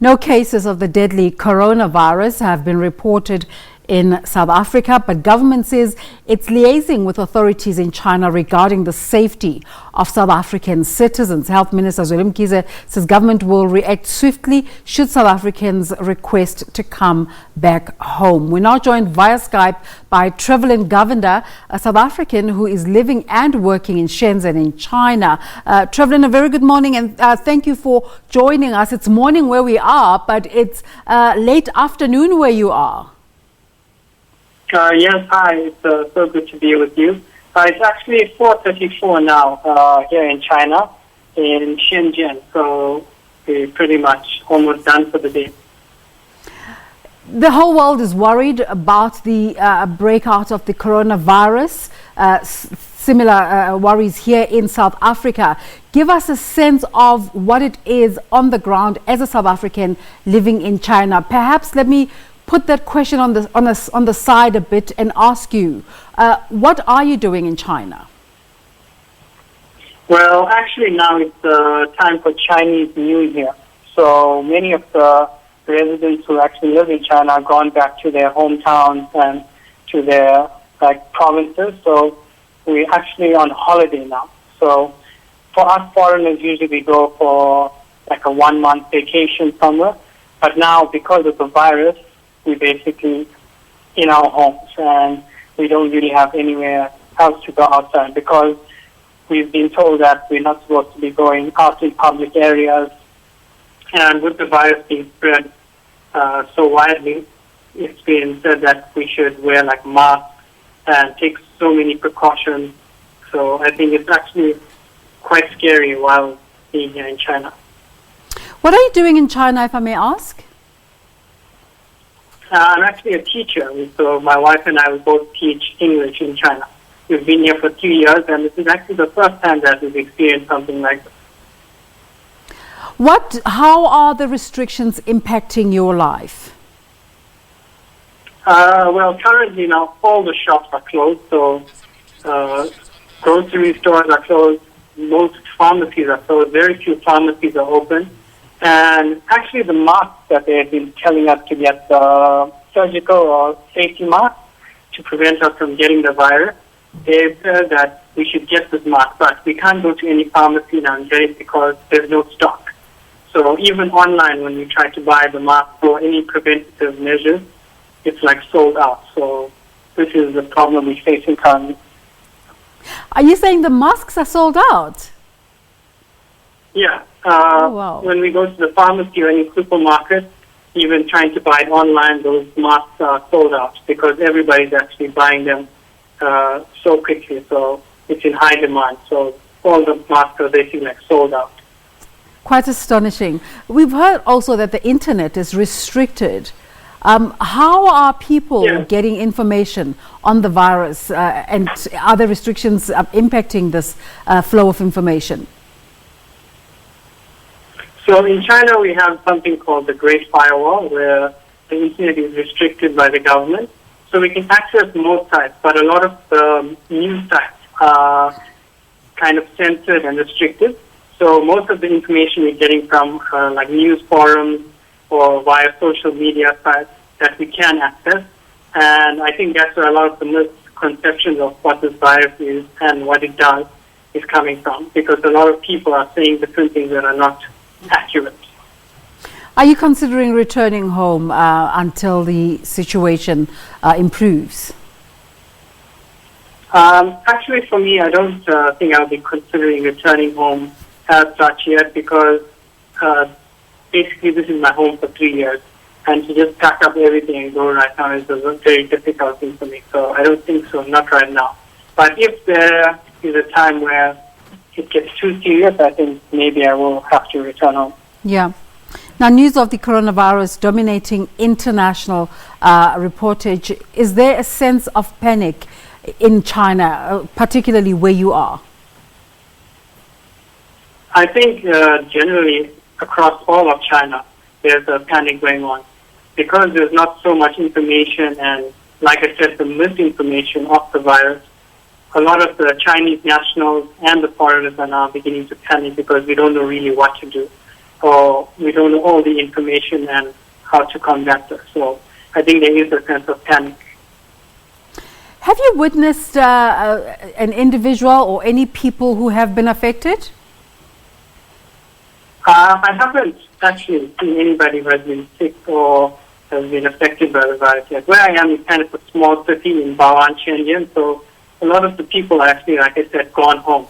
No cases of the deadly coronavirus have been reported in South Africa, but government says it's liaising with authorities in China regarding the safety of South African citizens. Health Minister Zweli Mkhize says government will react swiftly should South Africans request to come back home. We're now joined via Skype by Trevoulin Govender, a South African who is living and working in Shenzhen in China. Trevoulin, a very good morning, and thank you for joining us. It's morning where we are, but it's late afternoon where you are. Yes, hi. It's so good to be with you. It's actually 4:34 now here in China, in Shenzhen. So we're pretty much almost done for the day. The whole world is worried about the breakout of the coronavirus. Similar worries here in South Africa. Give us a sense of what it is on the ground as a South African living in China. Perhaps let me put that question on the side a bit and ask you, what are you doing in China? Well, actually now it's time for Chinese New Year. So many of the residents who actually live in China have gone back to their hometowns and to their provinces. So we're actually on holiday now. So for us foreigners, usually we go for a 1-month vacation somewhere. But now because of the virus, we're basically in our homes and we don't really have anywhere else to go outside because we've been told that we're not supposed to be going out in public areas. And with the virus being spread so widely, it's been said that we should wear masks and take so many precautions. So I think it's actually quite scary while being here in China. What are you doing in China, if I may ask? I'm actually a teacher, so my wife and I will both teach English in China. We've been here for 2 years, and this is actually the first time that we've experienced something like this. How are the restrictions impacting your life? Well, currently now all the shops are closed, so grocery stores are closed, most pharmacies are closed, very few pharmacies are open. And actually the masks that they've been telling us to get, the surgical or safety masks to prevent us from getting the virus, they've said that we should get this mask, but we can't go to any pharmacy now and get it because there's no stock. So even online when we try to buy the mask or any preventative measures, it's sold out. So this is the problem we're facing currently. Are you saying the masks are sold out? Yeah. Wow. When we go to the pharmacy or any supermarket, even trying to buy it online, those masks are sold out because everybody's actually buying them so quickly. So it's in high demand. So all the masks are basically sold out. Quite astonishing. We've heard also that the internet is restricted. How are people getting information on the virus and are the restrictions impacting this flow of information? So in China, we have something called the Great Firewall, where the internet is restricted by the government. So we can access most sites, but a lot of the news sites are kind of censored and restricted. So most of the information we're getting from news forums or via social media sites that we can access. And I think that's where a lot of the misconceptions of what this virus is and what it does is coming from, because a lot of people are saying different things that are not accurate. Are you considering returning home until the situation improves? Actually, for me, I don't think I'll be considering returning home as such yet because basically this is my home for 3 years. And to just pack up everything and go right now is a very difficult thing for me. So I don't think so, not right now. But if there is a time where it gets too serious, I think maybe I will have to return home. Yeah. Now, news of the coronavirus dominating international reportage. Is there a sense of panic in China, particularly where you are? I think generally across all of China, there's a panic going on because there's not so much information and, like I said, the misinformation of the virus. A lot of the Chinese nationals and the foreigners are now beginning to panic because we don't know really what to do. or we don't know all the information and how to combat it. So I think there is a sense of panic. Have you witnessed an individual or any people who have been affected? I haven't actually seen anybody who has been sick or has been affected by the virus yet. Where I am is kind of a small city in Bawan, Shenzhen, so a lot of the people are actually, like I said, gone home.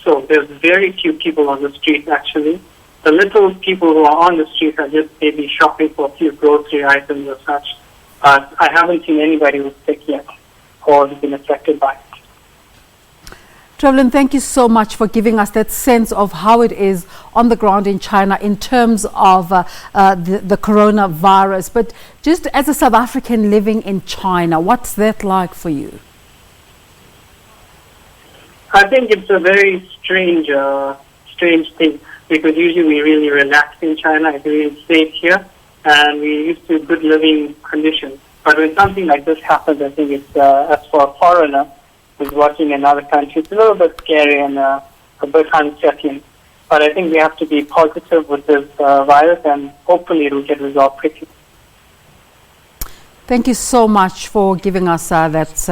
So there's very few people on the streets actually. The little people who are on the streets are just maybe shopping for a few grocery items or such. I haven't seen anybody who's sick yet or has been affected by it. Trevoulin, thank you so much for giving us that sense of how it is on the ground in China in terms of the coronavirus. But just as a South African living in China, what's that like for you? I think it's a very strange thing, because usually we really relax in China. It's really safe here, and we're used to good living conditions. But when something like this happens, I think it's, as for a foreigner who's working in another country, it's a little bit scary and a bit unsettling. But I think we have to be positive with this virus, and hopefully it will get resolved quickly. Thank you so much for giving us that,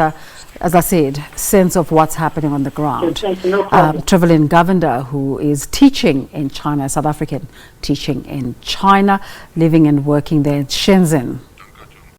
as I said, sense of what's happening on the ground. Trevoulin Govender, who is teaching in China, South African teaching in China, living and working there in Shenzhen.